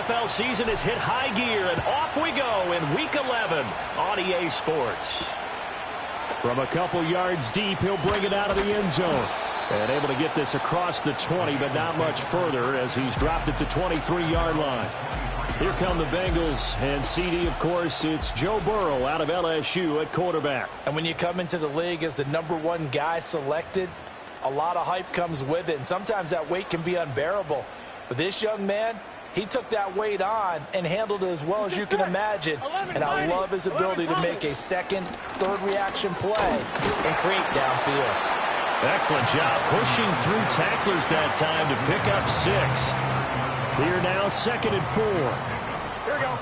NFL season has hit high gear, and off we go in Week 11 on EA Sports. From a couple yards deep, he'll bring it out of the end zone. And able to get this across the 20, but not much further as he's dropped at the 23-yard line. Here come the Bengals, and CD, of course, it's Joe Burrow out of LSU at quarterback. And when you come into the league as the #1 guy selected, a lot of hype comes with it, and sometimes that weight can be unbearable. But this young man, he took that weight on and handled it as well as you can imagine. And I love his ability to make a second, third reaction play and create downfield. Excellent job pushing through tacklers that time to pick up 6. Here now, 2nd and 4. Here we go.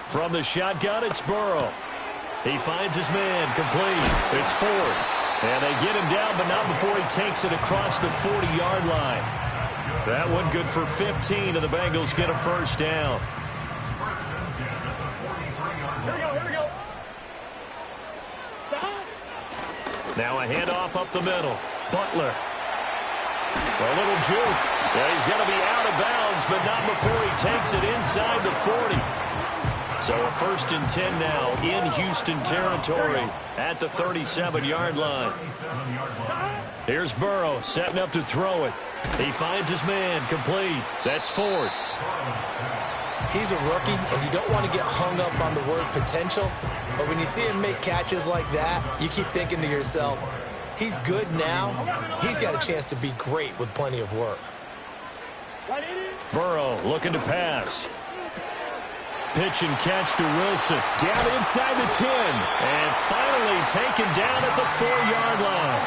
From the shotgun, it's Burrow. He finds his man, complete. It's Ford. And they get him down, but not before he takes it across the 40-yard line. That one good for 15, and the Bengals get a first down. Here we go. Now a handoff up the middle. Butler. A little juke. Yeah, he's going to be out of bounds, but not before he takes it inside the 40. So a 1st and 10 now in Houston territory at the 37-yard line. Here's Burrow setting up to throw it. He finds his man, complete. That's Ford. He's a rookie, and you don't want to get hung up on the word potential. But when you see him make catches like that, you keep thinking to yourself, he's good now. He's got a chance to be great with plenty of work. Burrow looking to pass. Pitch and catch to Wilson. Down inside the 10. And finally taken down at the 4-yard line.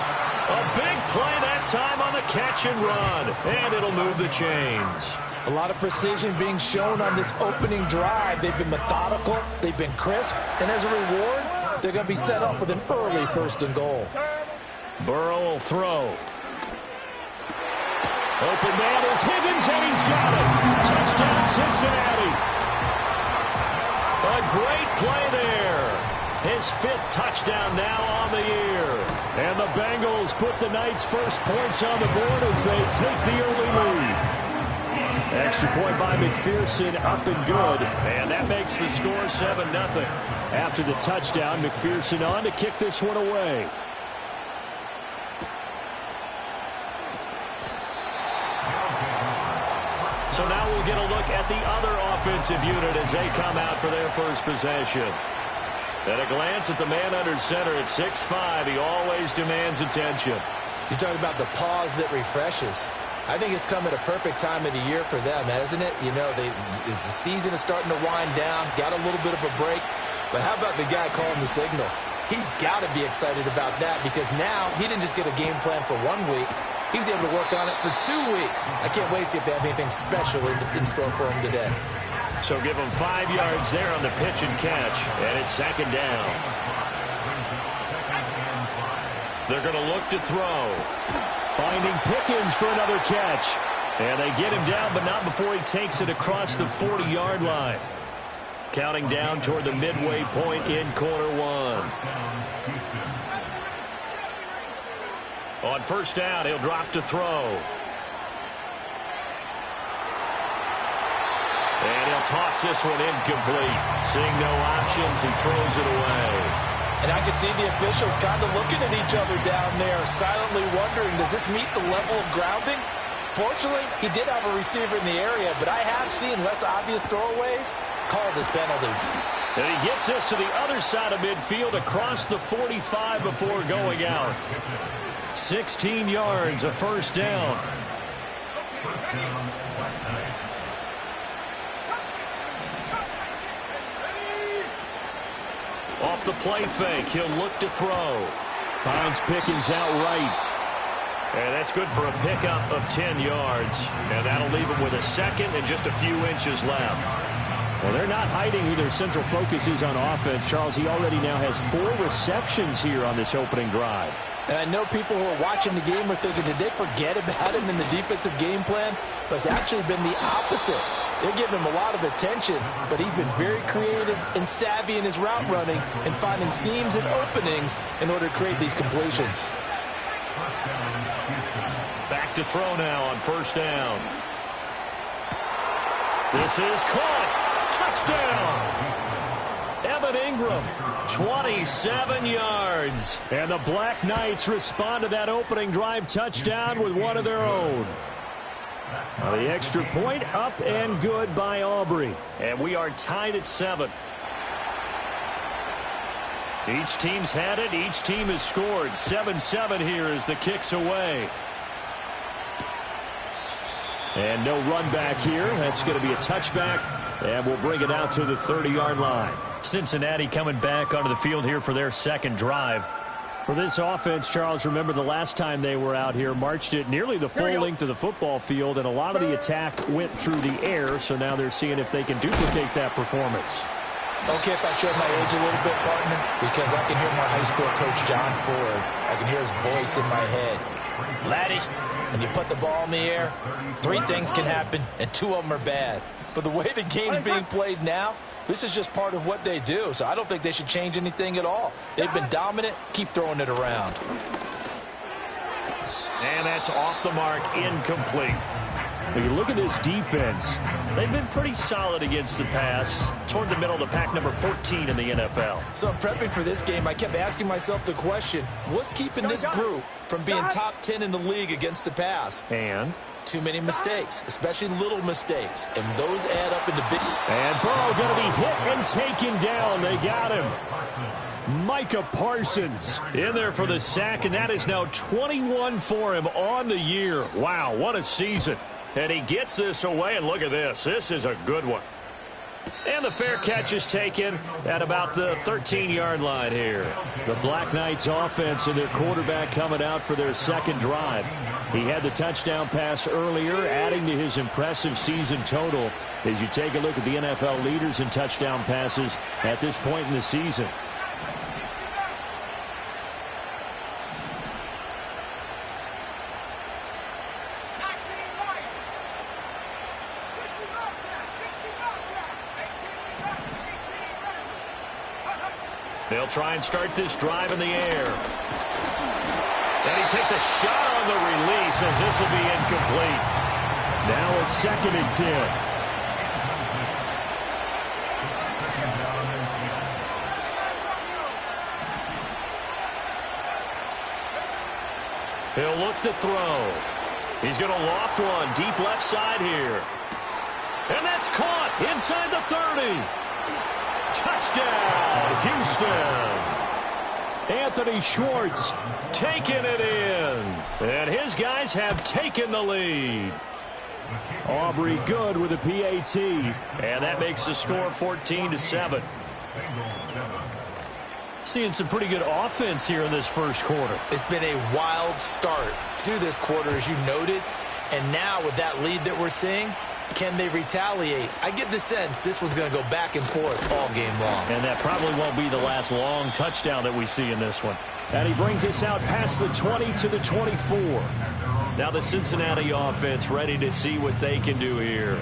A big play that time on the catch and run. And it'll move the chains. A lot of precision being shown on this opening drive. They've been methodical. They've been crisp. And as a reward, they're going to be set up with an early 1st and goal. Burrow will throw. Open man is Higgins, and he's got it. Touchdown, Cincinnati. A great play there. His 5th touchdown now on the year. And the Bengals put the night's first points on the board as they take the early lead. Extra point by McPherson, up and good. And that makes the score 7-0. After the touchdown, McPherson on to kick this one away. So now we'll get a look at the other offensive unit as they come out for their first possession. At a glance at the man under center at 6'5", he always demands attention. You talk about the pause that refreshes. I think it's come at a perfect time of the year for them, hasn't it? You know, the season is starting to wind down, got a little bit of a break. But how about the guy calling the signals? He's got to be excited about that because now he didn't just get a game plan for 1 week. He's able to work on it for 2 weeks. I can't wait to see if they have anything special in store for him today. So give him 5 yards there on the pitch and catch, and it's 2nd down. They're going to look to throw. Finding Pickens for another catch. And they get him down, but not before he takes it across the 40-yard line. Counting down toward the midway point in quarter 1. On 1st down, he'll drop to throw. And he'll toss this one incomplete. Seeing no options, he throws it away. And I can see the officials kind of looking at each other down there, silently wondering, does this meet the level of grounding? Fortunately, he did have a receiver in the area, but I have seen less obvious throwaways called as penalties. And he gets this to the other side of midfield across the 45 before going out. 16 yards, a 1st down. Off the play fake, he'll look to throw. Finds Pickens outright. And that's good for a pickup of 10 yards. And that'll leave him with a 2nd and just a few inches left. Well, they're not hiding who their central focus is on offense. Charles, he already now has 4 receptions here on this opening drive. And I know people who are watching the game are thinking, did they forget about him in the defensive game plan? But it's actually been the opposite. They're giving him a lot of attention, but he's been very creative and savvy in his route running and finding seams and openings in order to create these completions. Back back to throw now on first down. This is caught. Touchdown. Evan Ingram, 27 yards. And the Black Knights respond to that opening drive touchdown with one of their own. The extra point up and good by Aubrey. And we are tied at 7. Each team's had it. Each team has scored. 7-7 here as the kick's away. And no run back here. That's going to be a touchback. And we'll bring it out to the 30-yard line. Cincinnati coming back onto the field here for their second drive. For this offense, Charles, remember the last time they were out here, marched it nearly the full length of the football field, and a lot of the attack went through the air, so now they're seeing if they can duplicate that performance. Okay, if I showed my age a little bit, partner, because I can hear my high school coach, John Ford. I can hear his voice in my head. Laddie, when you put the ball in the air, 3 things can happen, and 2 of them are bad. But the way the game's being played now, this is just part of what they do, so I don't think they should change anything at all. They've been dominant. Keep throwing it around. And that's off the mark, incomplete. When you look at this defense, they've been pretty solid against the pass, toward the middle of the pack, number 14 in the NFL. So I'm prepping for this game. I kept asking myself the question, what's keeping this group from being top 10 in the league against the pass? And too many mistakes, especially little mistakes, and those add up into big. And Burrow going to be hit and taken down. They got him. Micah Parsons in there for the sack, and that is now 21 for him on the year. Wow, what a season. And he gets this away, and look at this. This is a good one. And the fair catch is taken at about the 13-yard line here. The Black Knights offense and their quarterback coming out for their second drive. He had the touchdown pass earlier, adding to his impressive season total as you take a look at the NFL leaders in touchdown passes at this point in the season. They'll try and start this drive in the air. And he takes a shot on the release as this will be incomplete. Now a 2nd and 10. He'll look to throw. He's going to loft one deep left side here. And that's caught inside the 30. Touchdown, Houston. Anthony Schwartz taking it in. And his guys have taken the lead. Aubrey good with a PAT. And that makes the score 14-7. Seeing some pretty good offense here in this first quarter. It's been a wild start to this quarter, as you noted. And now with that lead that we're seeing, can they retaliate? I get the sense this one's going to go back and forth all game long. And that probably won't be the last long touchdown that we see in this one. And he brings us out past the 20 to the 24. Now the Cincinnati offense ready to see what they can do here.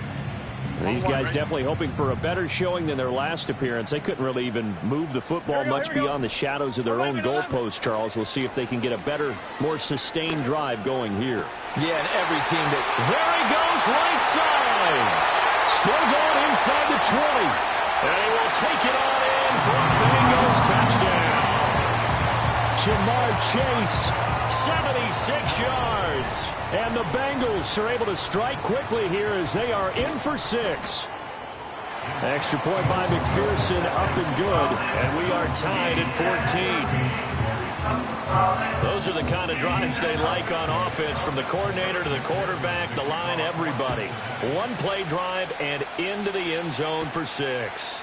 These guys definitely hoping for a better showing than their last appearance. They couldn't really even move the football much beyond the shadows of their own goalpost, Charles. We'll see if they can get a better, more sustained drive going here. Yeah, and every team that... There he goes, right side. Still going inside the 20. And he will take it on in for a Bengals touchdown. Jamar Chase, 76 yards. And the Bengals are able to strike quickly here as they are in for 6. Extra point by McPherson, up and good. And we are tied at 14. Those are the kind of drives they like on offense, from the coordinator to the quarterback, the line, everybody. One play drive and into the end zone for 6.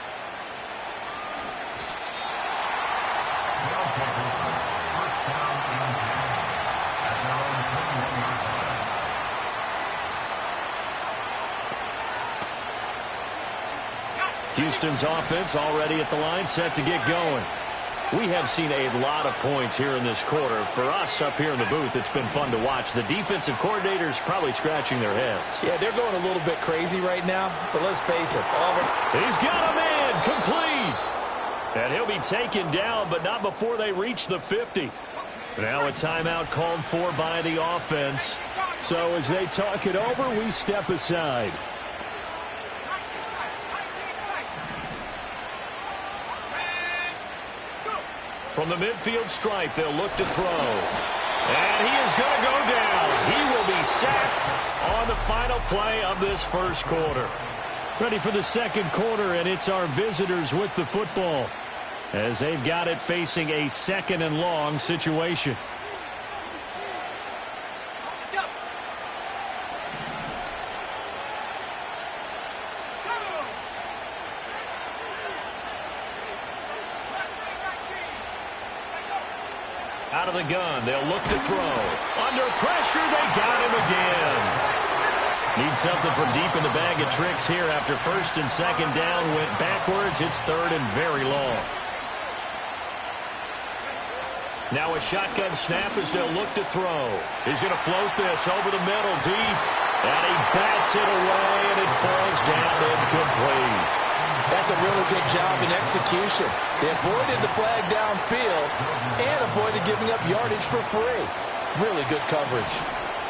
Houston's offense already at the line, set to get going. We have seen a lot of points here in this quarter. For us up here in the booth, it's been fun to watch. The defensive coordinators probably scratching their heads. Yeah, they're going a little bit crazy right now, but let's face it. He's got a man, complete. And he'll be taken down, but not before they reach the 50. Now a timeout called for by the offense. So as they talk it over, we step aside. From the midfield stripe, they'll look to throw. And he is going to go down. He will be sacked on the final play of this first quarter. Ready for the second quarter, and it's our visitors with the football as they've got it facing a second and long situation. Out of the gun, they'll look to throw. Under pressure, they got him again. Need something from deep in the bag of tricks here after first and second down went backwards. It's third and very long. Now a shotgun snap as they'll look to throw. He's going to float this over the middle deep. And he bats it away, and it falls down incomplete. That's a really good job in execution. They avoided the flag downfield and avoided giving up yardage for free. Really good coverage.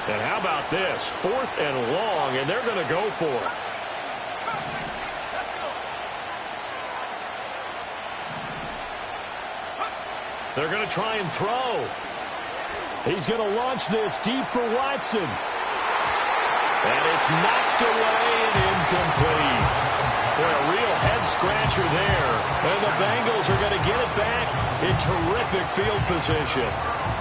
And how about this? Fourth and long, and they're going to go for it. They're going to try and throw. He's going to launch this deep for Watson. And it's knocked away and incomplete. Boy, a real head-scratcher there. And the Bengals are going to get it back in terrific field position.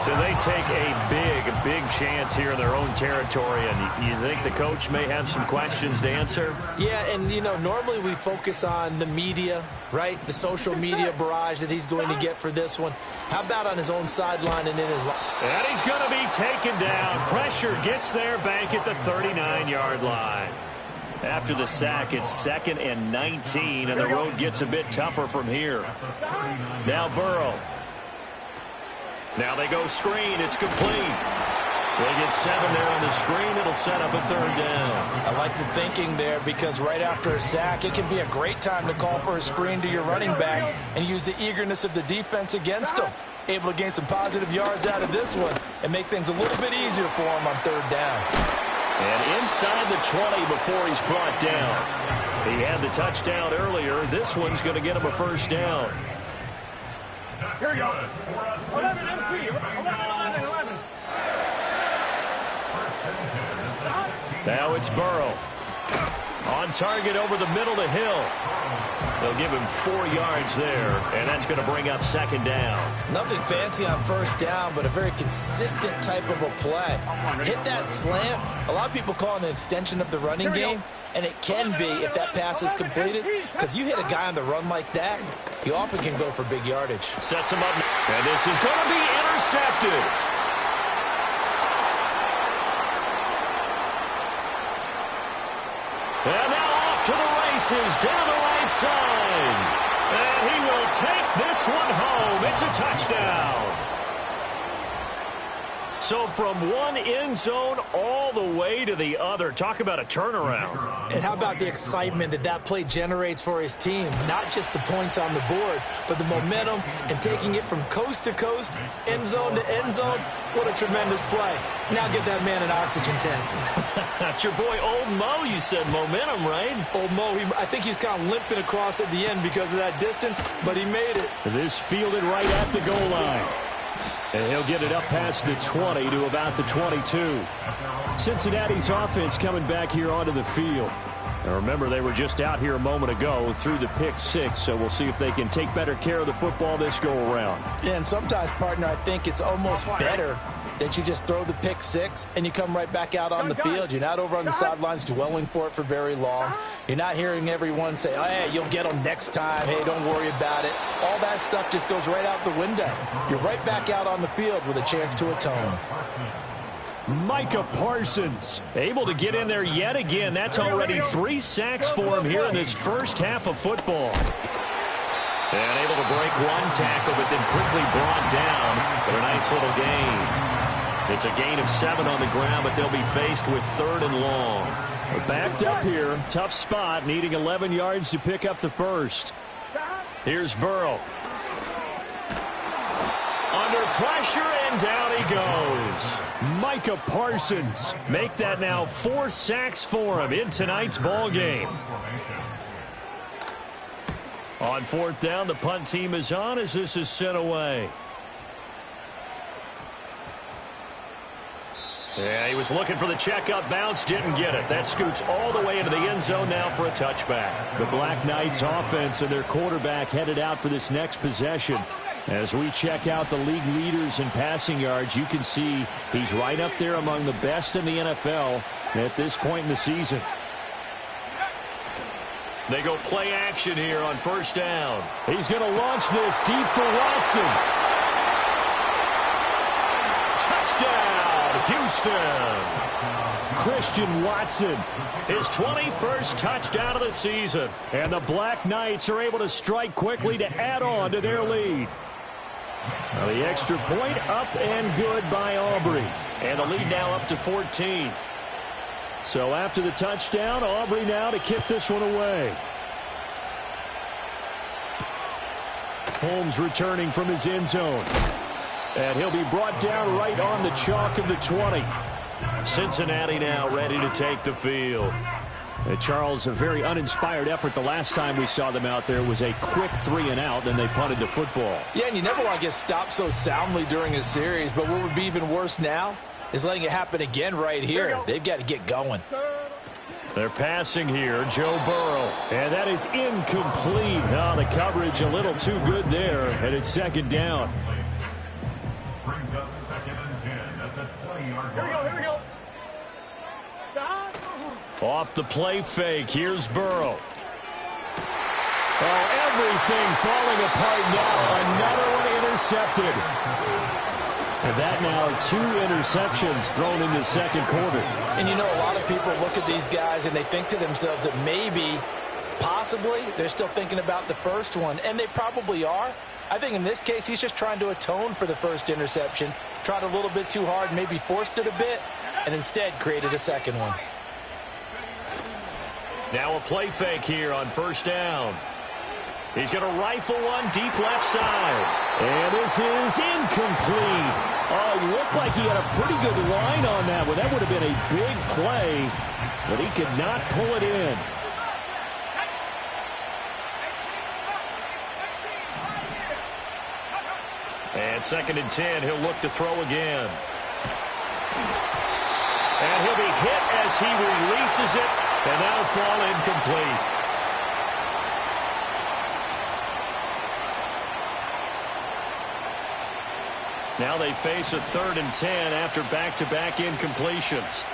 So they take a big chance here in their own territory. And you think the coach may have some questions to answer? Yeah, and, you know, normally we focus on the media, right? The social media barrage that he's going to get for this one. How about on his own sideline and in his line? And he's going to be taken down. Pressure gets there back at the 39-yard line. After the sack, it's 2nd and 19, and the road gets a bit tougher from here. Now Burrow. Now they go screen. It's complete. They get 7 there on the screen. It'll set up a third down. I like the thinking there because right after a sack, it can be a great time to call for a screen to your running back and use the eagerness of the defense against him. Able to gain some positive yards out of this one and make things a little bit easier for him on third down. And inside the 20 before he's brought down. He had the touchdown earlier. This one's going to get him a first down. Here we go. 11 MT. 11. Now it's Burrow. On target over the middle to Hill. They'll give him 4 yards there, and that's going to bring up second down. Nothing fancy on first down, but a very consistent type of a play. Hit that slant. A lot of people call it an extension of the running game, and it can be if that pass is completed, because you hit a guy on the run like that, you often can go for big yardage. Sets him up, and this is going to be intercepted. And now off to the races, down the right side. And he will take this one home. It's a touchdown. So from one end zone all the way to the other. Talk about a turnaround. And how about the excitement that that play generates for his team? Not just the points on the board, but the momentum and taking it from coast to coast, end zone to end zone. What a tremendous play. Now get that man an oxygen tank. That's your boy Old Mo, you said. Momentum, right? Old Mo, I think he's kind of limping across at the end because of that distance, but he made it. This fielded right at the goal line. And he'll get it up past the 20 to about the 22. Cincinnati's offense coming back here onto the field. And remember, they were just out here a moment ago through the pick 6, so we'll see if they can take better care of the football this go-around. Yeah, and sometimes, partner, I think it's almost better that you just throw the pick 6 and you come right back out on the field. You're not over on the sidelines dwelling for it for very long. You're not hearing everyone say, oh, hey, you'll get them next time. Hey, don't worry about it. All that stuff just goes right out the window. You're right back out on the field with a chance to atone. Micah Parsons able to get in there yet again. That's already 3 sacks for him here in this first half of football. And able to break one tackle, but then quickly brought down. But a nice little gain. It's a gain of 7 on the ground, but they'll be faced with 3rd and long. We're backed up here. Tough spot, needing 11 yards to pick up the first. Here's Burrow. Under pressure, and down he goes. Micah Parsons make that now 4 sacks for him in tonight's ball game. On 4th down, the punt team is on as this is sent away. Yeah, he was looking for the checkup bounce, didn't get it. That scoots all the way into the end zone now for a touchback. The Black Knights offense and their quarterback headed out for this next possession. As we check out the league leaders in passing yards, you can see he's right up there among the best in the NFL at this point in the season. They go play action here on 1st down. He's going to launch this deep for Watson. Touchdown, Houston. Christian Watson, his 21st touchdown of the season. And the Black Knights are able to strike quickly to add on to their lead. Now the extra point up and good by Aubrey. And the lead now up to 14. So after the touchdown, Aubrey now to kick this one away. Holmes returning from his end zone. And he'll be brought down right on the chalk of the 20. Cincinnati now ready to take the field. And Charles, a very uninspired effort the last time we saw them out there was a quick 3 and out, then they punted the football. Yeah, and you never want to get stopped so soundly during a series, but what would be even worse now is letting it happen again right here. They've got to get going. They're passing here, Joe Burrow. And that is incomplete. Oh, the coverage a little too good there, and it's 2nd down. Brings up 2nd and 10 at the 20-yard line. Here we go. Off the play fake, here's Burrow. Oh, everything falling apart now. Another one intercepted. And that now 2 interceptions thrown in the 2nd quarter. And you know, a lot of people look at these guys and they think to themselves that maybe, possibly, they're still thinking about the first one. And they probably are. I think in this case, he's just trying to atone for the first interception. Tried a little bit too hard, maybe forced it a bit, and instead created a 2nd one. Now a play fake here on 1st down. He's going to rifle one deep left side. And this is incomplete. Oh, it looked like he had a pretty good line on that one. That would have been a big play, but he could not pull it in. And 2nd and 10, he'll look to throw again. And he'll be hit as he releases it, and that'll fall incomplete. Now they face a 3rd and 10 after back-to-back incompletions.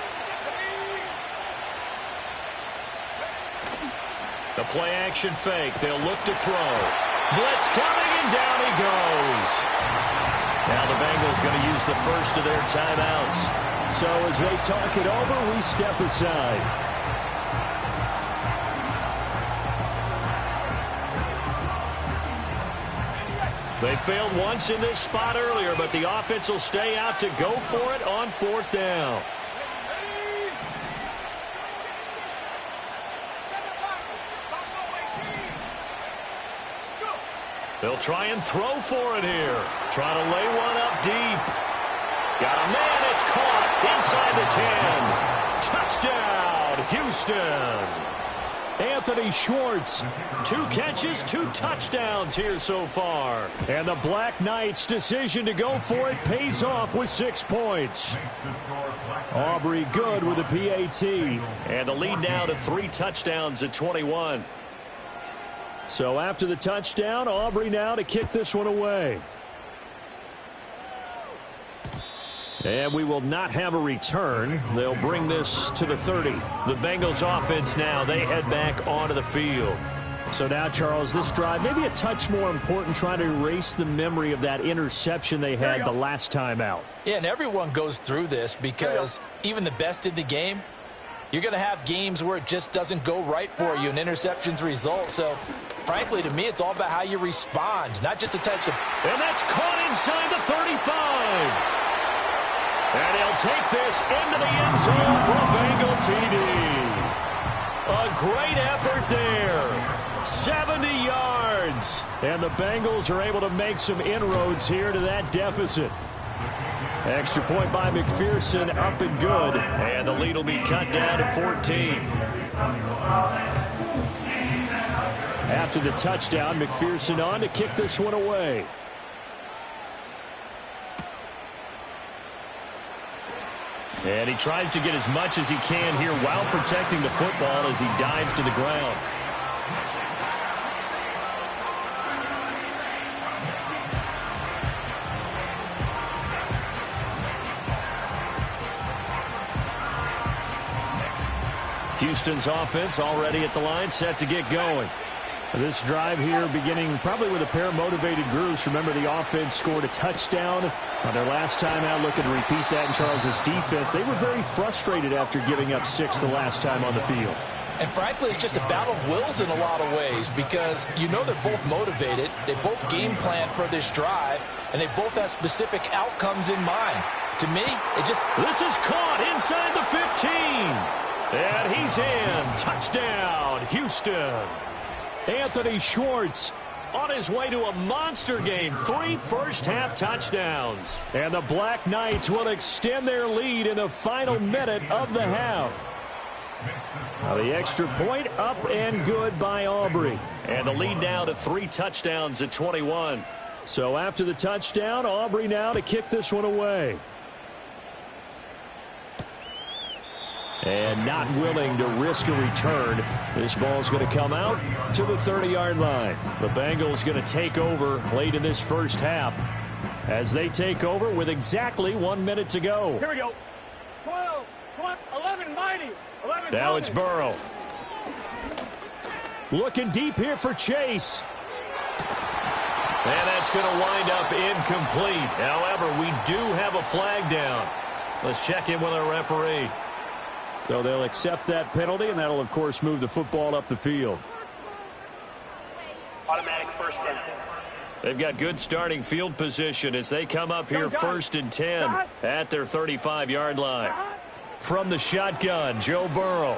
The play-action fake. They'll look to throw. Blitz coming, and down he goes. Now the Bengals going to use the first of their timeouts. So as they talk it over, we step aside. They failed once in this spot earlier, but the offense will stay out to go for it on 4th down. They'll try and throw for it here. Trying to lay one up deep. Got a man, it's caught inside the 10. Touchdown, Houston. Anthony Schwartz, 2 catches, 2 touchdowns here so far. And the Black Knights' decision to go for it pays off with 6 points. Aubrey good with a PAT. And the lead now to 3 touchdowns at 21. So after the touchdown, Aubrey now to kick this one away. And we will not have a return. They'll bring this to the 30. The Bengals offense now, they head back onto the field. So now, Charles, this drive, maybe a touch more important, trying to erase the memory of that interception they had the last time out. Yeah, and everyone goes through this because even the best in the game, you're going to have games where it just doesn't go right for you and interceptions result. So, frankly, to me, it's all about how you respond, not just the types of... And that's caught inside the 35. And he'll take this into the end zone for a Bengal TD. A great effort there. 70 yards. And the Bengals are able to make some inroads here to that deficit. Extra point by McPherson, up and good. And the lead will be cut down to 14. After the touchdown, McPherson on to kick this one away. And he tries to get as much as he can here while protecting the football as he dives to the ground. Houston's offense already at the line, set to get going. This drive here beginning probably with a pair of motivated groups. Remember, the offense scored a touchdown on their last time out. Looking to repeat that in Charles's defense. They were very frustrated after giving up 6 the last time on the field. And frankly, it's just a battle of wills in a lot of ways because you know they're both motivated. They both game plan for this drive, and they both have specific outcomes in mind. To me, it just... This is caught inside the 15. And he's in. Touchdown, Houston. Anthony Schwartz on his way to a monster game. 3 first-half touchdowns. And the Black Knights will extend their lead in the final minute of the half. Now the extra point up and good by Aubrey. And the lead now to 3 touchdowns at 21. So after the touchdown, Aubrey now to kick this one away. And not willing to risk a return. This ball's going to come out to the 30-yard line. The Bengals going to take over late in this first half as they take over with exactly 1 minute to go. Here we go. 12, 11, 90. 11, now it's Burrow. Looking deep here for Chase. And that's going to wind up incomplete. However, we do have a flag down. Let's check in with our referee. So they'll accept that penalty, and that'll, of course, move the football up the field. Automatic first down. They've got good starting field position as they come up here 1st and 10 at their 35-yard line. From the shotgun, Joe Burrow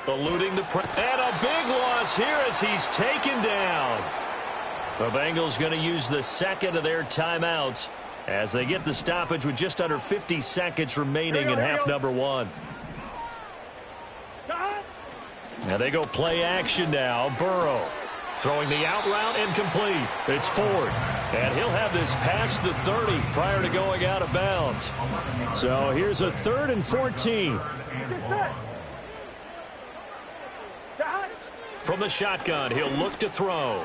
eluding the press. And a big loss here as he's taken down. The Bengals going to use the second of their timeouts as they get the stoppage with just under 50 seconds remaining in half number 1. Now they go play action now. Burrow throwing the out route incomplete. It's Ford. And he'll have this past the 30 prior to going out of bounds. So here's a 3rd and 14. From the shotgun, he'll look to throw.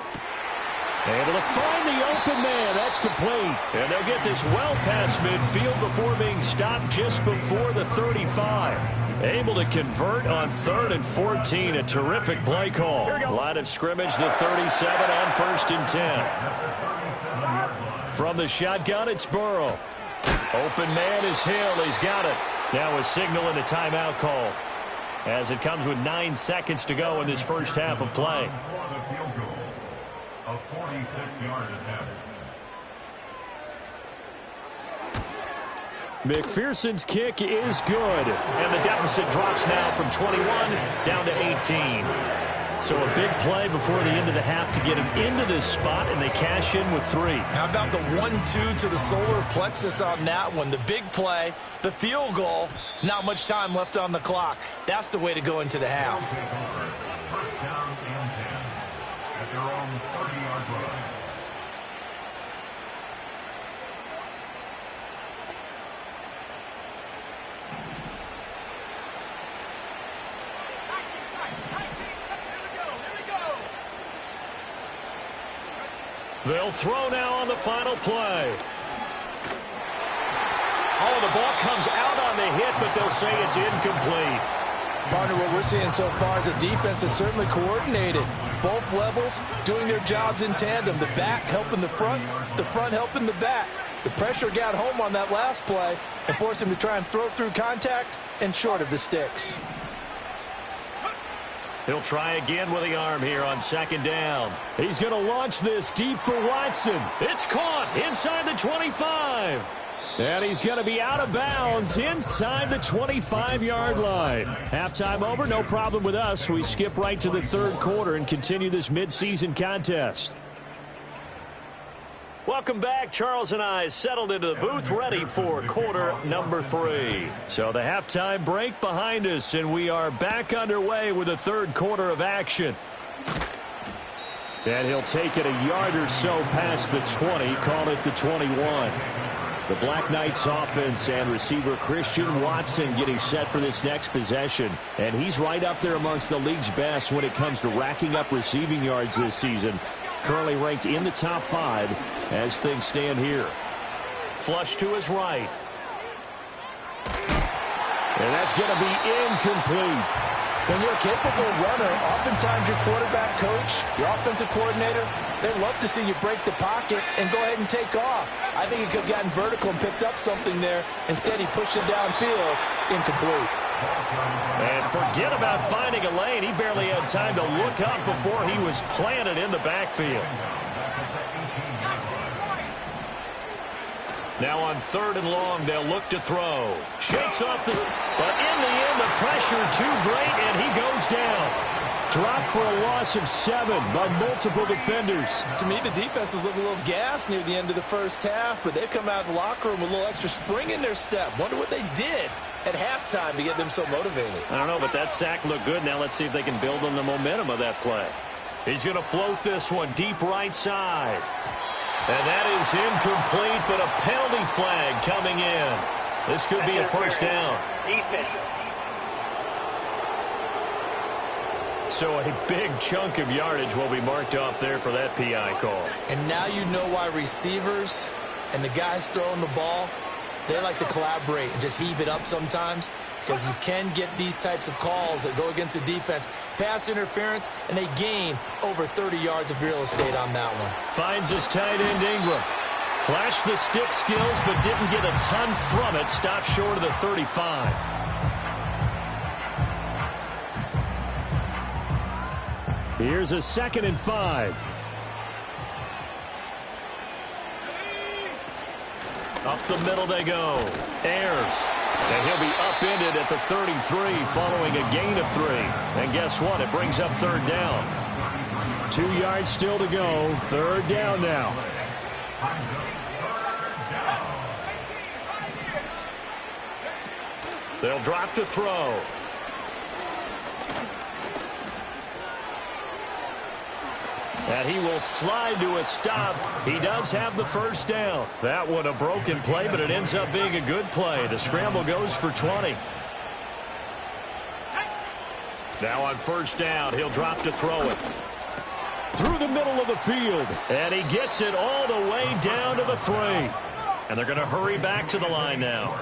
Able to find the open man. That's complete. And they'll get this well past midfield before being stopped just before the 35. Able to convert on 3rd and 14. A terrific play call. Line of scrimmage, the 37 on 1st and 10. From the shotgun, it's Burrow. Open man is Hill. He's got it. Now a signal and a timeout call as it comes with 9 seconds to go in this first half of play. A 46-yard attempt. McPherson's kick is good. And the deficit drops now from 21 down to 18. So a big play before the end of the half to get him into this spot, and they cash in with 3. How about the 1-2 to the solar plexus on that one? The big play, the field goal, not much time left on the clock. That's the way to go into the half. First down and 10 at their own 30-yard line. They'll throw now on the final play. Oh, the ball comes out on the hit, but they'll say it's incomplete. Partner, what we're seeing so far is a defense that's certainly coordinated. Both levels doing their jobs in tandem. The back helping the front helping the back. The pressure got home on that last play and forced him to try and throw through contact and short of the sticks. He'll try again with the arm here on 2nd down. He's going to launch this deep for Watson. It's caught inside the 25. And he's going to be out of bounds inside the 25-yard line. Halftime over, no problem with us. We skip right to the 3rd quarter and continue this midseason contest. Welcome back. Charles and I settled into the booth ready for quarter number 3. So the halftime break behind us, and we are back underway with the third quarter of action. And he'll take it a yard or so past the 20, call it the 21. The Black Knights offense and receiver Christian Watson getting set for this next possession. And he's right up there amongst the league's best when it comes to racking up receiving yards this season. Currently ranked in the top 5 as things stand here. Flush to his right. And that's going to be incomplete. When you're a capable runner, oftentimes your quarterback coach, your offensive coordinator, they love to see you break the pocket and go ahead and take off. I think he could have gotten vertical and picked up something there. Instead, he pushed it downfield, incomplete. And forget about finding a lane. He barely had time to look up before he was planted in the backfield. Now on 3rd and long, they'll look to throw. Shakes off the... But in the end, the pressure too great, and he goes down. Dropped for a loss of 7 by multiple defenders. To me, the defense was looking a little gassed near the end of the first half, but they've come out of the locker room with a little extra spring in their step. Wonder what they did at halftime to get them so motivated. I don't know, but that sack looked good. Now let's see if they can build on the momentum of that play. He's going to float this one deep right side. And that is incomplete, but a penalty flag coming in. This could be a first down. So a big chunk of yardage will be marked off there for that PI call. And now you know why receivers and the guys throwing the ball, they like to collaborate and just heave it up sometimes, because you can get these types of calls that go against the defense. Pass interference, and they gain over 30 yards of real estate on that one. Finds his tight end Ingram. Flashed the stick skills, but didn't get a ton from it. Stopped short of the 35. Here's a 2nd and 5. Up the middle they go. Ayers. And he'll be upended at the 33 following a gain of 3. And guess what? It brings up 3rd down. 2 yards still to go. 3rd down now. They'll drop to throw. And he will slide to a stop. He does have the first down. That one a broken play, but it ends up being a good play. The scramble goes for 20. Now on 1st down, he'll drop to throw it. Through the middle of the field. And he gets it all the way down to the 3. And they're going to hurry back to the line now.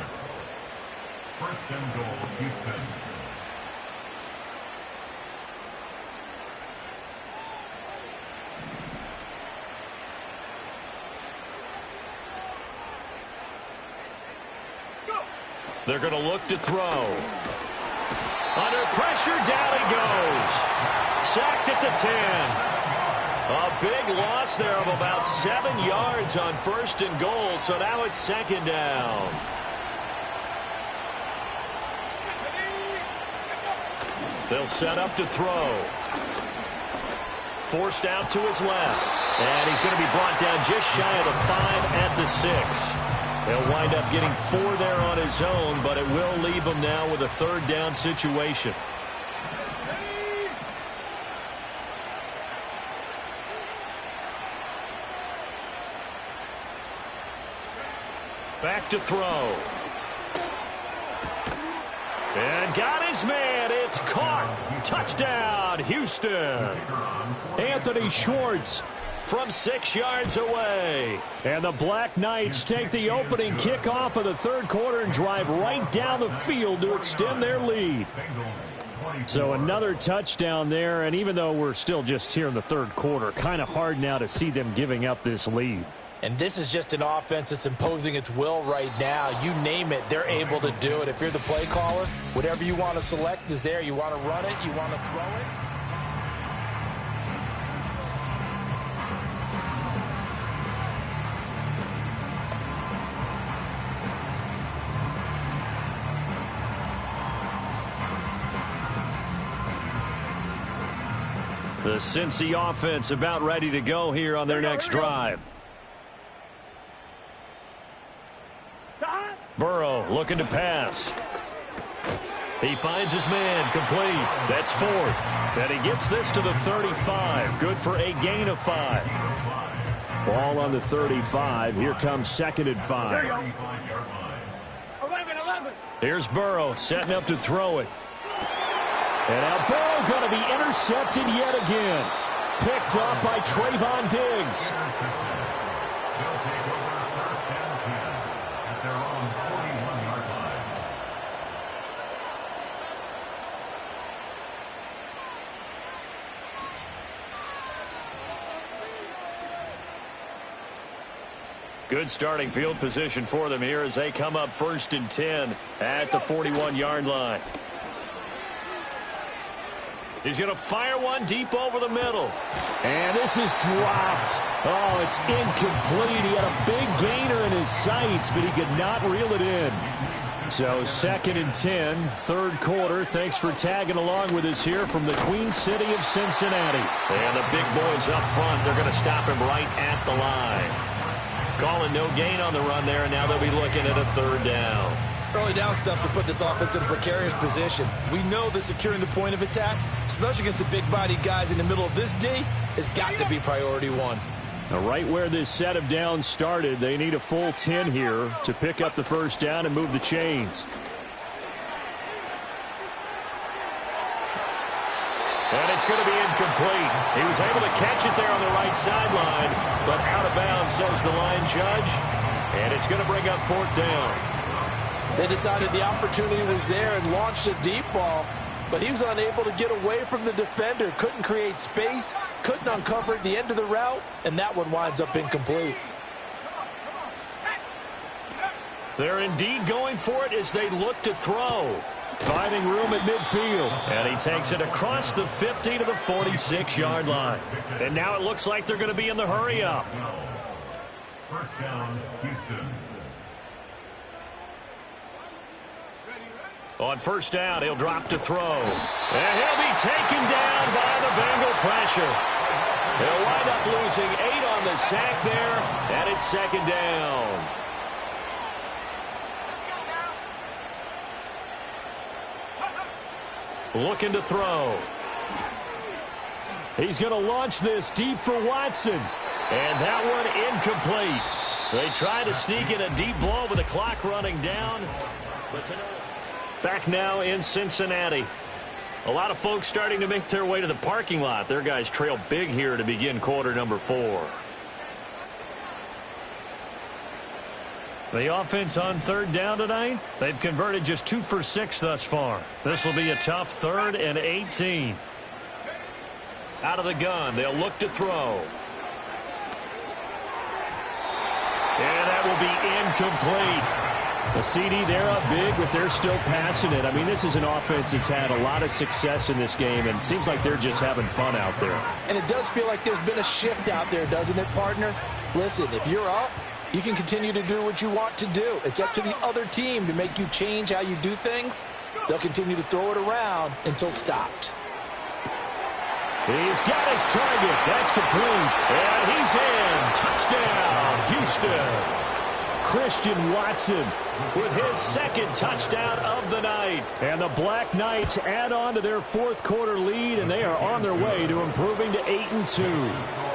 1st and goal, Houston. They're going to look to throw. Under pressure, down he goes. Sacked at the 10. A big loss there of about 7 yards on 1st and goal, so now it's 2nd down. They'll set up to throw. Forced out to his left. And he's going to be brought down just shy of the 5 at the 6. He'll wind up getting 4 there on his own, but it will leave him now with a 3rd down situation. Back to throw. And got his man. It's caught. Touchdown, Houston. Anthony Schwartz from 6 yards away. And the Black Knights take the opening kickoff of the 3rd quarter and drive right down the field to extend their lead. So another touchdown there, and even though we're still just here in the 3rd quarter, kind of hard now to see them giving up this lead. And this is just an offense that's imposing its will right now. You name it, they're able to do it. If you're the play caller, whatever you want to select is there. You want to run it, you want to throw it. The Cincy offense about ready to go here on their next drive. Burrow looking to pass. He finds his man, complete. That's 4th. And he gets this to the 35. Good for a gain of 5. Ball on the 35. Here comes 2nd and 5. 11. Here's Burrow setting up to throw it. And now Burrow going to be intercepted yet again. Picked up by Trayvon Diggs. Good starting field position for them here as they come up 1st and 10 at the 41-yard line. He's going to fire one deep over the middle. And this is dropped. Oh, it's incomplete. He had a big gainer in his sights, but he could not reel it in. So 2nd and 10, 3rd quarter. Thanks for tagging along with us here from the Queen City of Cincinnati. And the big boys up front, they're going to stop him right at the line. Calling no gain on the run there, and now they'll be looking at a 3rd down. Early down stuff to put this offense in a precarious position. We know that securing the point of attack, especially against the big-bodied guys in the middle of this D, has got to be priority 1. Now, right where this set of downs started, they need a full 10 here to pick up the 1st down and move the chains. And it's going to be incomplete. He was able to catch it there on the right sideline, but out of bounds, says the line judge. And it's going to bring up 4th down. They decided the opportunity was there and launched a deep ball, but he was unable to get away from the defender, couldn't create space, couldn't uncover the end of the route, and that one winds up incomplete. They're indeed going for it as they look to throw. Finding room at midfield. And he takes it across the 50 to the 46-yard line. And now it looks like they're going to be in the hurry-up. 1st down, Houston. On 1st down, he'll drop to throw. And he'll be taken down by the Bengal pressure. They'll wind up losing 8 on the sack there, and it's 2nd down. Looking to throw. He's going to launch this deep for Watson. And that one incomplete. They try to sneak in a deep blow with the clock running down. But back now in Cincinnati. A lot of folks starting to make their way to the parking lot. Their guys trail big here to begin quarter number 4. The offense on 3rd down tonight, they've converted just 2 for 6 thus far. This will be a tough 3rd and 18. Out of the gun, they'll look to throw. And that will be incomplete. The CD, they're up big, but they're still passing it. I mean, this is an offense that's had a lot of success in this game, and it seems like they're just having fun out there. And it does feel like there's been a shift out there, doesn't it, partner? Listen, if you're up, you can continue to do what you want to do. It's up to the other team to make you change how you do things. They'll continue to throw it around until stopped. He's got his target. That's complete. And he's in. Touchdown, Houston. Christian Watson with his 2nd touchdown of the night. And the Black Knights add on to their 4th quarter lead, and they are on their way to improving to 8-2.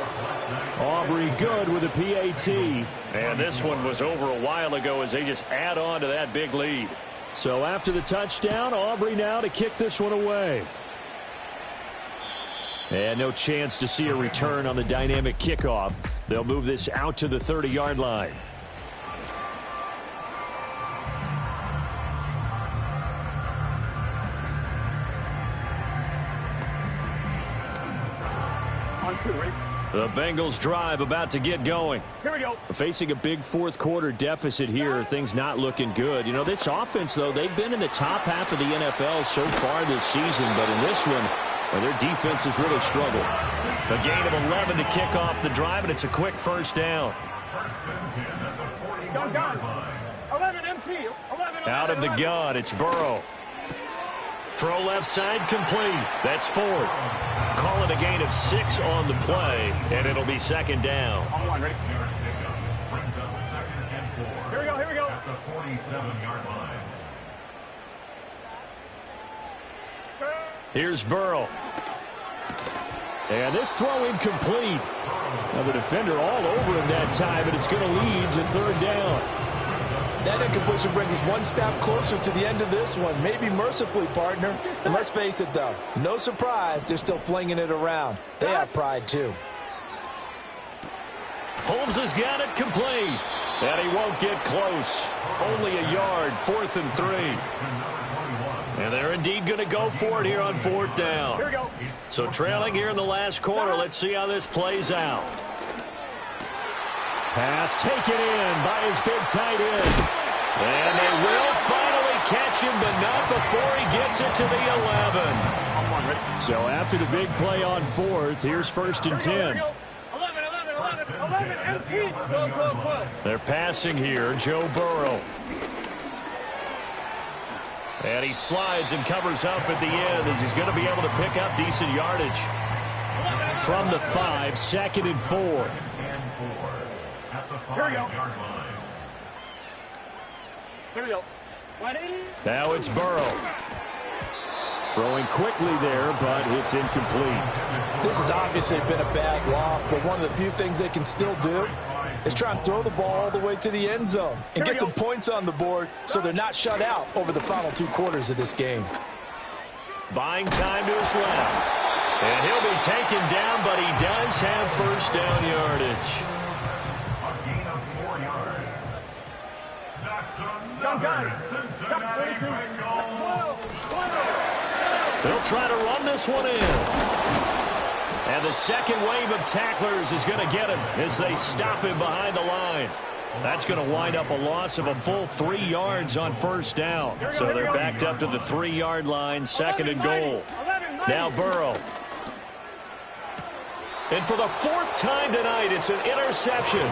Aubrey good with a PAT. And this one was over a while ago as they just add on to that big lead. So after the touchdown, Aubrey now to kick this one away. And no chance to see a return on the dynamic kickoff. They'll move this out to the 30-yard line. On 2, ready? The Bengals drive about to get going. Here we go. Facing a big 4th quarter deficit here, things not looking good. You know, this offense, though, they've been in the top half of the NFL so far this season, but in this one, well, their defense has really struggled. A gain of 11 to kick off the drive, and it's a quick 1st down. 11 MT. 11. Out of the gun, it's Burrow. Throw left side complete. That's 4th. Call it a gain of 6 on the play, and it'll be 2nd down. On 1, ready? Here we go. Here we go. at the 47-yard line. Here's Burrow. And this throw incomplete. Now the defender all over him that time, and it's going to lead to third down. That incompletion brings us one step closer to the end of this one. Maybe mercifully, partner. And let's face it, though. No surprise, they're still flinging it around. They have pride, too. Holmes has got it complete. And he won't get close. Only a yard, 4th and 3. And they're indeed going to go for it here on 4th down. Here we go. So trailing here in the last quarter. Let's see how this plays out. Pass taken in by his big tight end. And they will finally catch him, but not before he gets it to the 11. So after the big play on 4th, here's 1st and 10. 11, and 12. They're passing here, Joe Burrow. And he slides and covers up at the end as he's going to be able to pick up decent yardage. From the 5, 2nd and 4. Here we go. Here we go. Now it's Burrow. Throwing quickly there, but it's incomplete. This has obviously been a bad loss, but one of the few things they can still do is try and throw the ball all the way to the end zone and get some points on the board so they're not shut out over the final 2 quarters of this game. Buying time to his left. And he'll be taken down, but he does have 1st down yardage. A gain of 4 yards. That's another Cincinnati Bengals. They'll try to run this one in. And the second wave of tacklers is going to get him as they stop him behind the line. That's going to wind up a loss of a full 3 yards on 1st down. So they're backed up to the 3-yard line, 2nd and goal. Now Burrow. And for the 4th time tonight, it's an interception.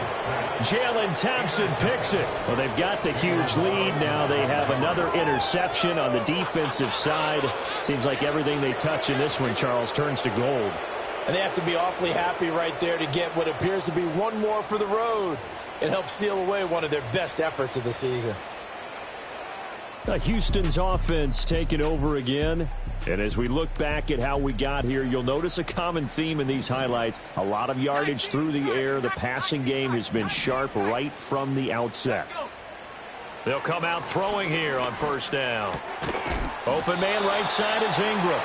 Jalen Thompson picks it. Well, they've got the huge lead. Now they have another interception on the defensive side. Seems like everything they touch in this one, Charles, turns to gold. And they have to be awfully happy right there to get what appears to be one more for the road. It helps seal away one of their best efforts of the season. Houston's offense taking over again. And as we look back at how we got here, you'll notice a common theme in these highlights. A lot of yardage through the air. The passing game has been sharp right from the outset. They'll come out throwing here on 1st down. Open man right side is Ingram.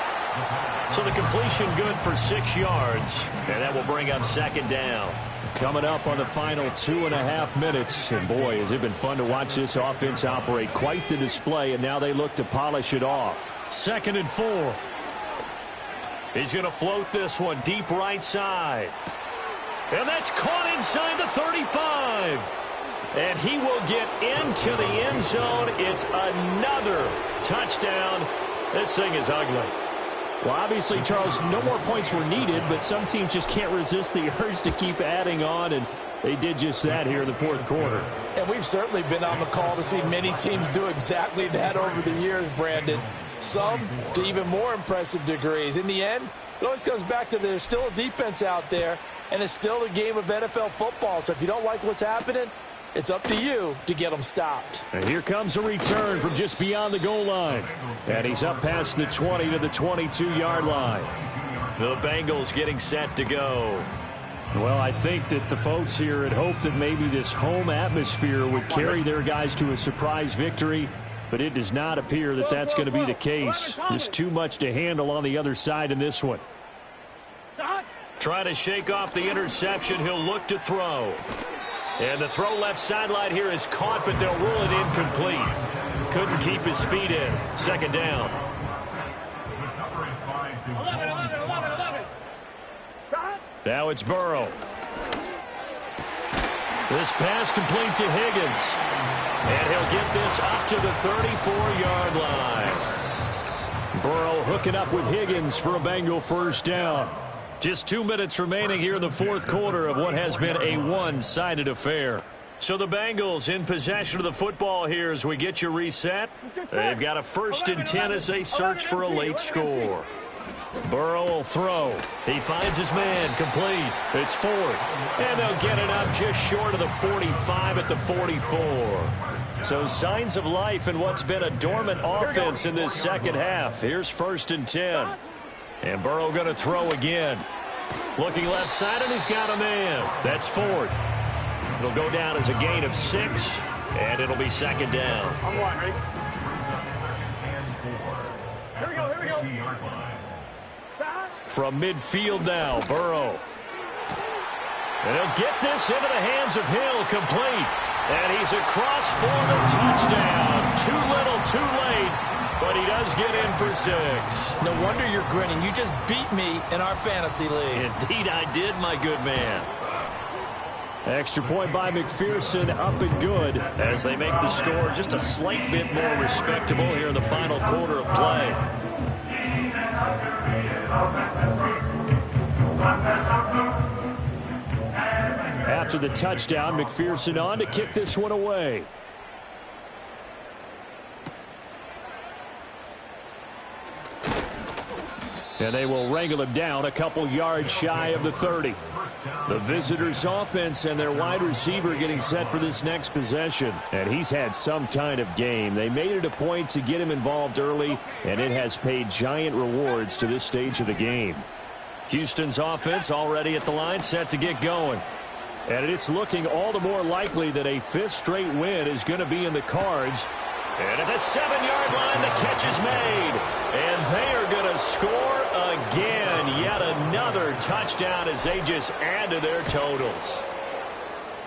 So the completion good for 6 yards. And that will bring up 2nd down. Coming up on the final 2.5 minutes. And boy, has it been fun to watch this offense operate. Quite the display, and now they look to polish it off. 2nd and 4. He's going to float this one deep right side. And that's caught inside the 35. And he will get into the end zone. It's another touchdown. This thing is ugly. Well, obviously, Charles, no more points were needed, but some teams just can't resist the urge to keep adding on, and they did just that here in the 4th quarter. And we've certainly been on the call to see many teams do exactly that over the years, Brandon. Some to even more impressive degrees. In the end, it always comes back to there's still a defense out there, and it's still a game of NFL football. So if you don't like what's happening, it's up to you to get them stopped. And here comes a return from just beyond the goal line. And he's up past the 20 to the 22-yard line. The Bengals getting set to go. Well, I think that the folks here had hoped that maybe this home atmosphere would carry their guys to a surprise victory, but it does not appear that that's going to be the case. There's too much to handle on the other side in this one. Trying to shake off the interception. He'll look to throw. And the throw left sideline here is caught, but they'll rule it incomplete. Couldn't keep his feet in. 2nd down. 11. Now it's Burrow. This pass complete to Higgins. And he'll get this up to the 34-yard line. Burrow hooking up with Higgins for a Bengal 1st down. Just 2 minutes remaining here in the 4th quarter of what has been a one-sided affair. So the Bengals in possession of the football here as we get you reset. They've got a 1st and 10 as they search for a late score. Burrow will throw. He finds his man complete. It's 4th. And they'll get it up just short of the 45 at the 44. So signs of life in what's been a dormant offense in this second half. Here's 1st and 10. And Burrow going to throw again. Looking left side, and he's got a man. That's Ford. It'll go down as a gain of 6, and it'll be 2nd down. I'm one, ready? Here we go, here we go. From midfield now, Burrow. And he'll get this into the hands of Hill, complete. And he's across for the touchdown. Too little, too late, but he does get in for 6. No wonder you're grinning. You just beat me in our fantasy league. Indeed I did, my good man. Extra point by McPherson, up and good as they make the score just a slight bit more respectable here in the final quarter of play. After the touchdown, McPherson on to kick this one away. And they will wrangle him down a couple yards shy of the 30. The visitors' offense and their wide receiver getting set for this next possession. And he's had some kind of game. They made it a point to get him involved early, and it has paid giant rewards to this stage of the game. Houston's offense already at the line, set to get going. And it's looking all the more likely that a 5th straight win is going to be in the cards. And at the 7-yard line, the catch is made. And they are going to score again. Yet another touchdown as they just add to their totals.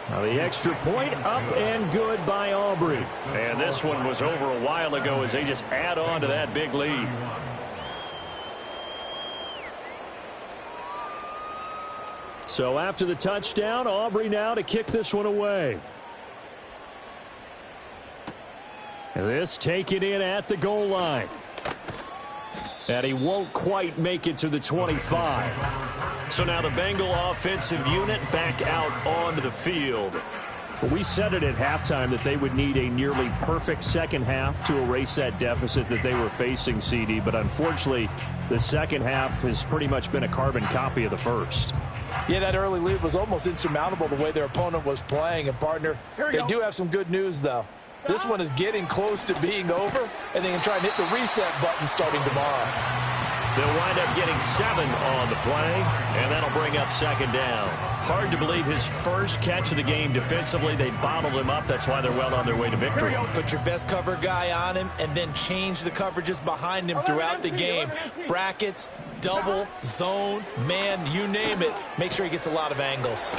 Now the extra point up and good by Aubrey. And this one was over a while ago as they just add on to that big lead. So after the touchdown, Aubrey now to kick this one away. And this taken in at the goal line. And he won't quite make it to the 25. So now the Bengal offensive unit back out onto the field. We said it at halftime that they would need a nearly perfect second half to erase that deficit that they were facing, CD. But unfortunately, the second half has pretty much been a carbon copy of the first. Yeah, that early lead was almost insurmountable the way their opponent was playing. And, partner, they do have some good news, though. This one is getting close to being over, and they can try and hit the reset button starting tomorrow. They'll wind up getting 7 on the play, and that'll bring up 2nd down. Hard to believe his first catch of the game defensively. They bottled him up. That's why they're well on their way to victory. Put your best cover guy on him and then change the coverages behind him throughout the game. Brackets, double, zone, man, you name it. Make sure he gets a lot of angles.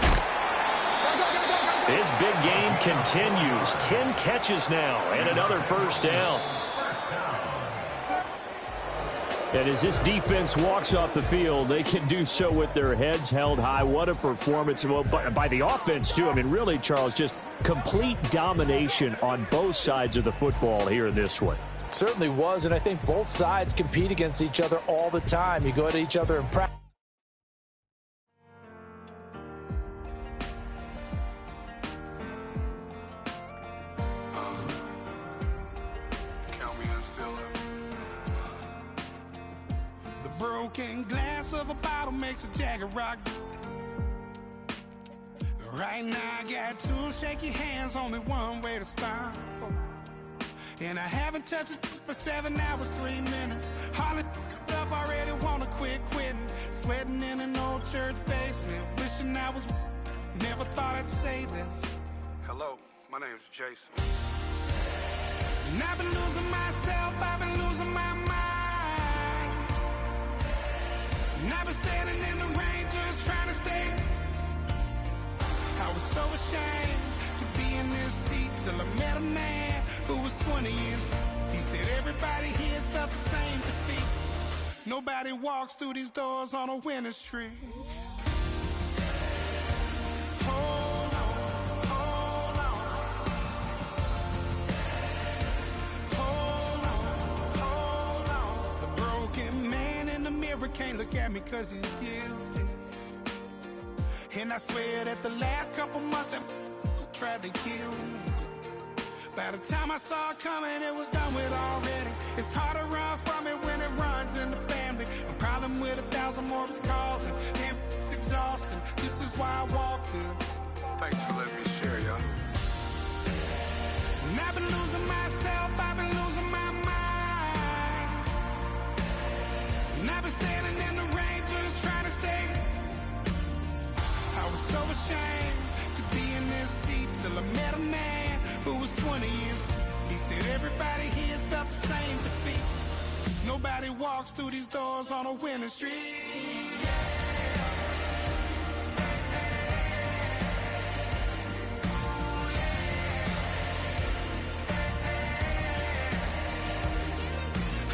His big game continues. 10 catches now and another 1st down. And as this defense walks off the field, they can do so with their heads held high. What a performance by the offense, too. I mean, really, Charles, just complete domination on both sides of the football here in this one. Certainly was, and I think both sides compete against each other all the time. You go at each other in practice. Broken glass of a bottle makes a jagged rock. Right now I got 2 shaky hands, only one way to stop. And I haven't touched it for 7 hours, 3 minutes. Hardly up, already wanna quitting. Sweating in an old church basement, wishing I was. Never thought I'd say this. Hello, my name's Jason. And I've been losing myself, I've been losing my mind. And I've been standing in the rain just trying to stay. I was so ashamed to be in this seat till I met a man who was 20 years. He said everybody here's felt the same defeat. Nobody walks through these doors on a winning streak. Hold on, hold on. Hold on, hold on. The broken man in the mirror can't look at me 'cause he's guilty. And I swear that the last couple months that tried to kill me. By the time I saw it coming, it was done with already. It's hard to run from it when it runs in the family. A problem with 1,000 more it's causing. Damn, it's exhausting. This is why I walked in. Thanks for letting me share, y'all. And I've been losing myself, I've been losing my mind. And I've been standing in the rain just trying to stay. I was so ashamed to be in this seat till I met a man who was 20 years. He said everybody here felt the same defeat. Nobody walks through these doors on a winning streak.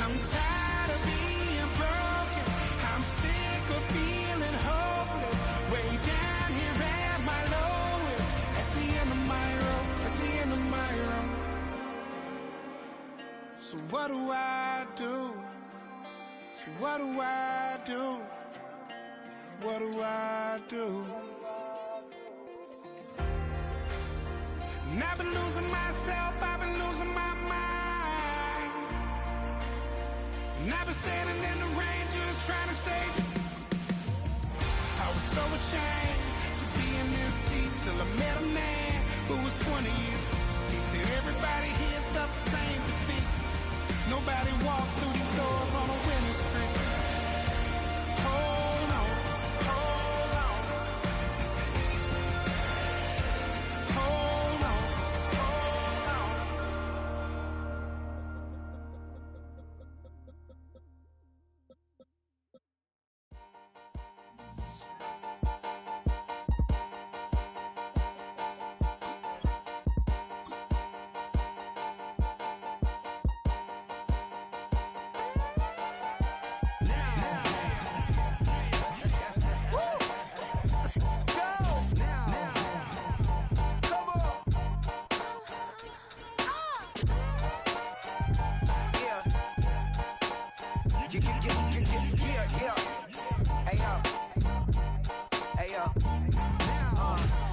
I'm tired of being broken. I'm sick of feeling hopeless. Way down here at my lowest. At the end of my rope, at the end of my rope. So what do I do? So what do I do? What do I do? And I've been losing myself, I've been losing my mind. And I've been standing in the rain just trying to stay. I was so ashamed to be in this seat till I met a man who was 20 years. He said everybody here's felt the same defeat. Nobody walks through these doors on a winning streak. Hold on, hold on. Hold on, hold on.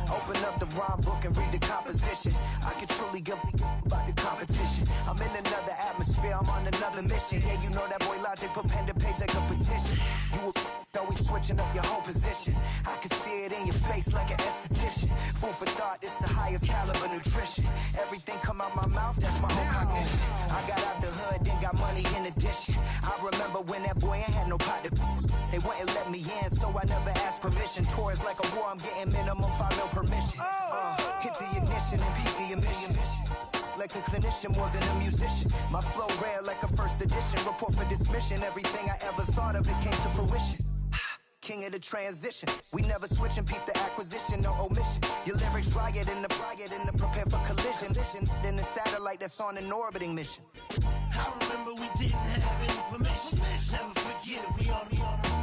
Open up the rhyme book and read the composition. I can truly give about the competition. I'm in another atmosphere, I'm on another mission. Yeah, you know that boy Logic put pen to page like a petition. You were always switching up your whole position. I can see it in your face like an esthetician. Food for thought, it's the highest caliber nutrition. Everything come out my mouth, that's my own cognition. I got out the hood, then got money in addition. I remember when that boy ain't had no pot to. They wouldn't let me in, so I never asked permission. Tours like a war, I'm getting minimum 5 mil permission. Hit the ignition and beat the emission. Like a clinician more than a musician. My flow rare like a first edition. Report for dismission. Everything I ever thought of, it came to fruition. King of the transition. We never switch and peep the acquisition, no omission. Your lyrics dry it in the prepare for collision. Then the satellite that's on an orbiting mission. I remember we didn't have any permission. Never forget it, we on a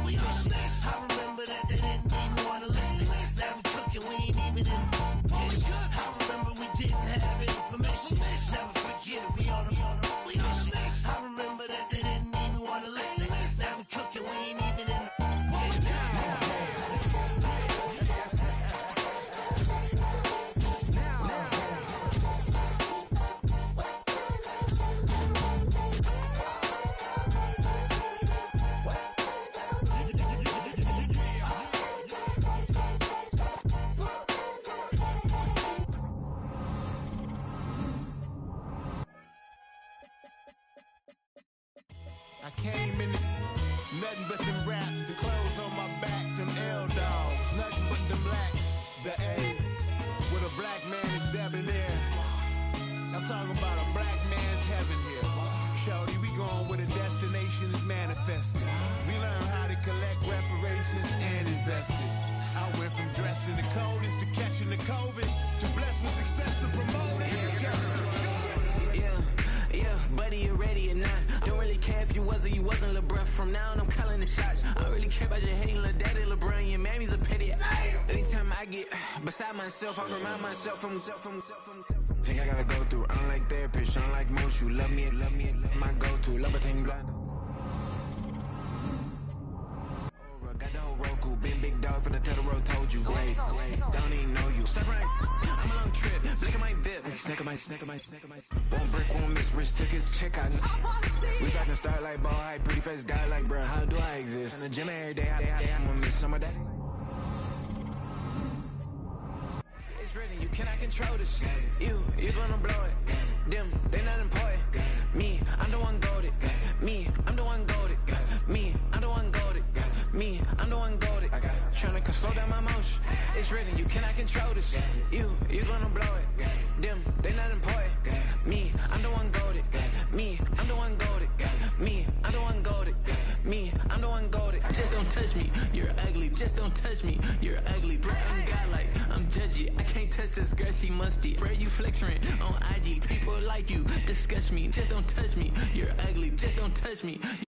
mission. I remember that they didn't even want to listen. Now we cooking, we ain't even in the kitchen. I remember we didn't have any permission. Never forget it, we on a mission. I remember that they didn't even want to listen. Now we cooking, we ain't even in the I came in nothing but them raps, the clothes on my back, them L-dogs, nothing but them blacks, the A, with a black man is debonair. I'm talking about a black man's heaven here. Shorty, we going where the destination is manifested. We learn how to collect reparations and invest it. I went from dressing the coldest to catching the COVID, to blessed with success and promoted to just do it. Yeah, buddy, you ready or not? Don't really care if you was or you wasn't LeBron. From now on, I'm calling the shots. I don't really care about your hating little daddy LeBron. Your mammy's a petty. Anytime I get beside myself, I remind myself from. Think I gotta go through. I don't like therapists, I don't like most. You love me, my go-to. Love a thing blind. Got the whole Roku, been big dog from the tether road, told you. Wait, don't even know you. Step right, I'm a long trip, blick at my VIP. Snack of my. Won't break, won't miss, Rich took his check, I know. We talking start like ball hype, pretty face guy like, bruh, how do I exist? In the gym every day, I'm gonna miss some of that. It's written, you cannot control this. You gonna blow it. Them, they not important. Me, I'm the one goated. Me, I'm the one goated. Me, I'm the one goated. Me, I'm the one goated. Tryna slow down my motion. It's written, you cannot control this. You gonna blow it. Them, they not important. Me, I'm the one goated. Me, I'm the one goated. Me, I'm the one goated. Me, I'm the one goated. Just don't touch me, you're ugly. Just don't touch me, you're ugly. Bro, I'm godlike, I'm judgy. I can't touch this girl, she musty. Bro, you flexing on IG. People like you disgust me. Just don't touch me, you're ugly. Just don't touch me.